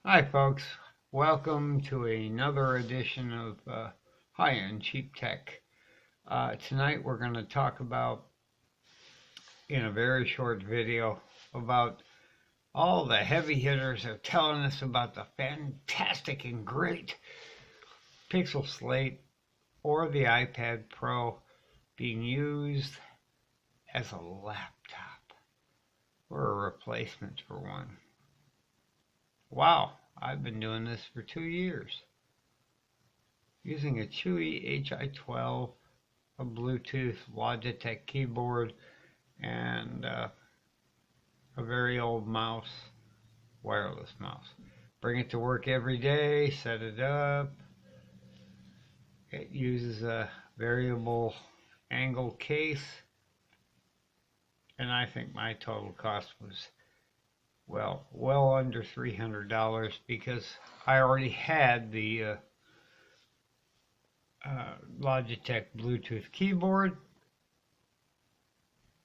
Hi, folks. Welcome to another edition of High-End Cheap Tech. Tonight we're going to talk about, in a very short video, about all the heavy hitters are telling us about the fantastic and great Pixel Slate or the iPad Pro being used as a laptop or a replacement for one. Wow, I've been doing this for 2 years. Using a Chewy HI12, a Bluetooth Logitech keyboard, and a very old mouse, wireless mouse. Bring it to work every day, set it up. It uses a variable angle case, and I think my total cost was well under $300 because I already had the Logitech Bluetooth keyboard.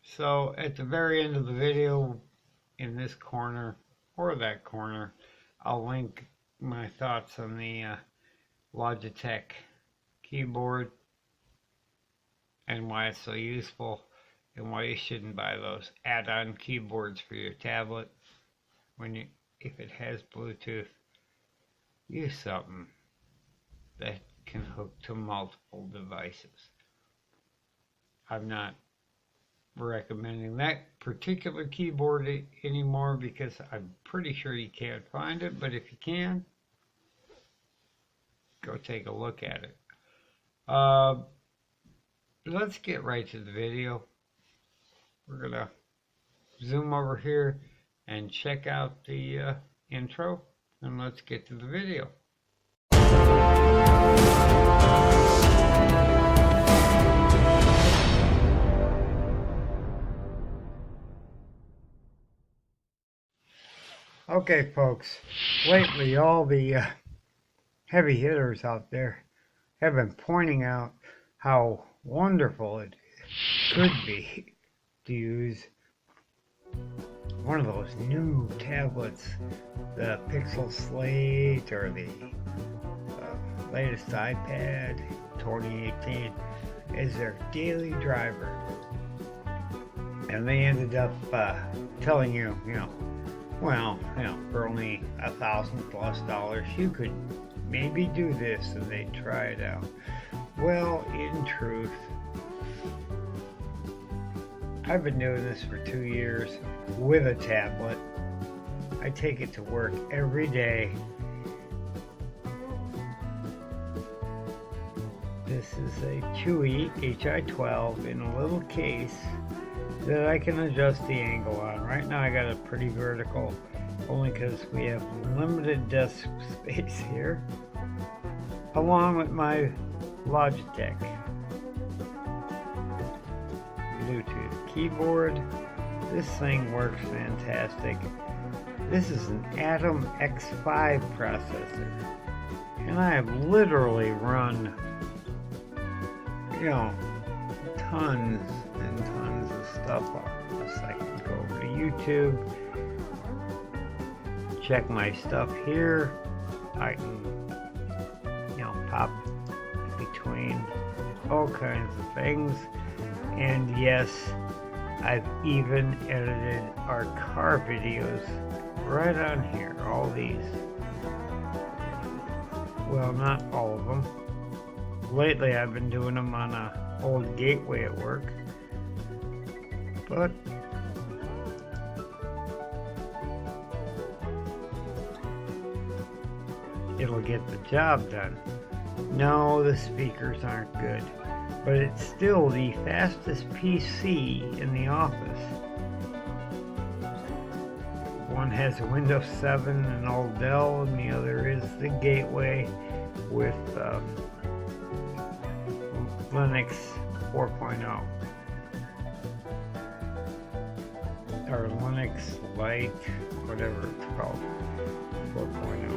So at the very end of the video, in this corner or that corner, I'll link my thoughts on the Logitech keyboard and why it's so useful and why you shouldn't buy those add-on keyboards for your tablet. If it has Bluetooth, use something that can hook to multiple devices. I'm not recommending that particular keyboard anymore because I'm pretty sure you can't find it, but if you can, go take a look at it. Let's get right to the video. We're gonna zoom over here and check out the intro, and let's get to the video. Okay, folks, lately all the heavy hitters out there have been pointing out how wonderful it could be to use one of those new tablets, the Pixel Slate or the latest iPad 2018, as their daily driver. And they ended up telling you, for only $1,000+ you could maybe do this, and they try it out. Well, in truth, I've been doing this for 2 years with a tablet. I take it to work every day. This is a Chewy HI12 in a little case that I can adjust the angle on. Right now I got it pretty vertical, only because we have limited desk space here, along with my Logitech Bluetooth keyboard. This thing works fantastic. This is an Atom X5 processor, and I have literally run tons and tons of stuff on this. I can go over to YouTube, check my stuff here. I can pop between all kinds of things. And yes, I've even edited our car videos right on here. All these. Well, not all of them. Lately I've been doing them on a old Gateway at work. But it'll get the job done. No, the speakers aren't good, but it's still the fastest PC in the office. One has a Windows 7 and old Dell, and the other is the Gateway with Linux 4.0 or Linux Lite, whatever it's called, 4.0.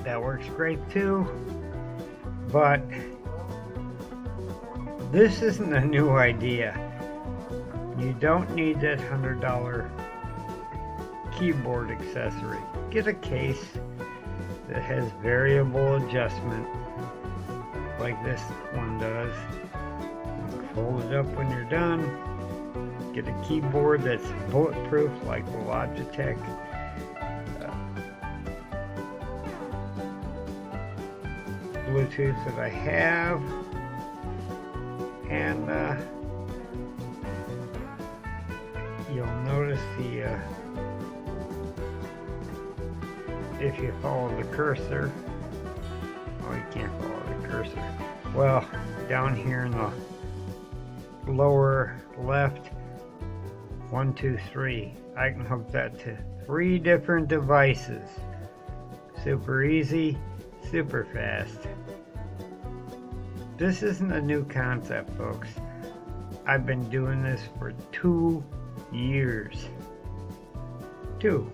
That works great too, but this isn't a new idea. You don't need that $100 keyboard accessory. Get a case that has variable adjustment like this one does. Fold it up when you're done. Get a keyboard that's bulletproof like the Logitech. Bluetooth that I have, and you'll notice the if you follow the cursor, oh, you can't follow the cursor. Well, down here in the lower left, 1, 2, 3, I can hook that to 3 different devices. Super easy, super fast. This isn't a new concept, folks. I've been doing this for 2 years. 2.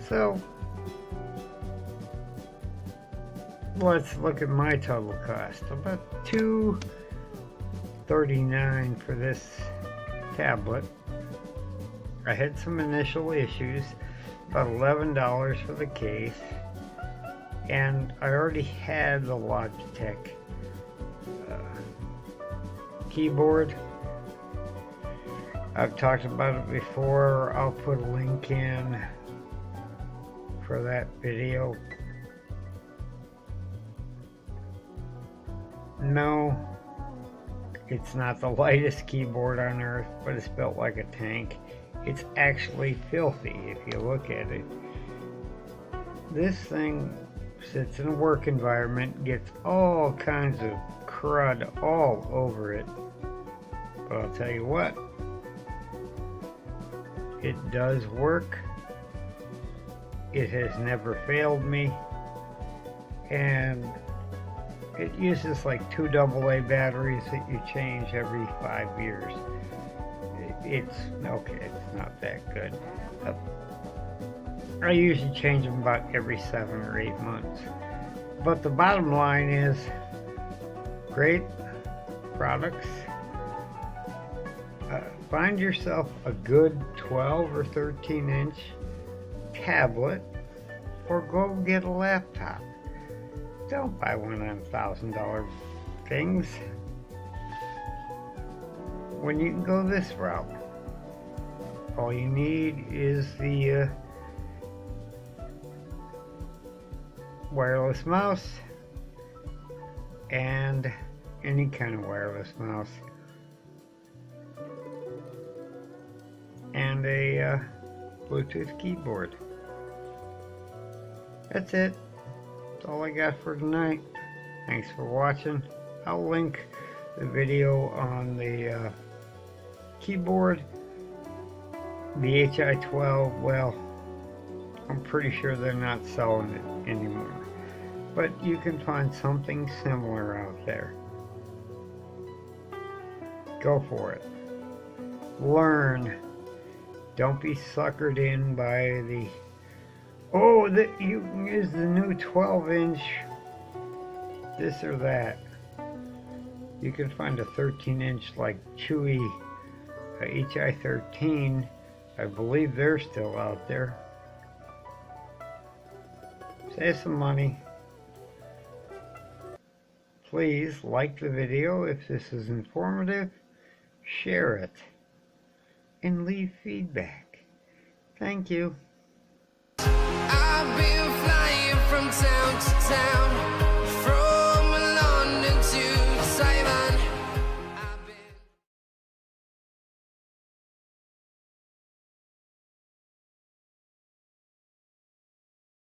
So, let's look at my total cost. About $239 for this tablet. I had some initial issues, about $11 for the case, and I already had the Logitech keyboard. I've talked about it before. I'll put a link in for that video. No, it's not the lightest keyboard on earth, but it's built like a tank. It's actually filthy if you look at it. This thing sits in a work environment, gets all kinds of crud all over it. But I'll tell you what, it does work. It has never failed me, and it uses like 2 AA batteries that you change every 5 years. It's okay, it's not that good. I usually change them about every 7 or 8 months. But the bottom line is, great products. Find yourself a good 12 or 13 inch tablet, or go get a laptop. Don't buy one of them $1,000 things when you can go this route. All you need is the wireless mouse, and any kind of wireless mouse, and a Bluetooth keyboard. That's it. That's all I got for tonight. Thanks for watching. I'll link the video on the keyboard. The HI-12, well, I'm pretty sure they're not selling it anymore. But you can find something similar out there. Go for it. Learn. Don't be suckered in by the, oh, that you can use the new 12-inch this or that. You can find a 13-inch like Chewy HI-13. I believe they're still out there. Save some money. Please like the video if this is informative. Share it. And leave feedback. Thank you.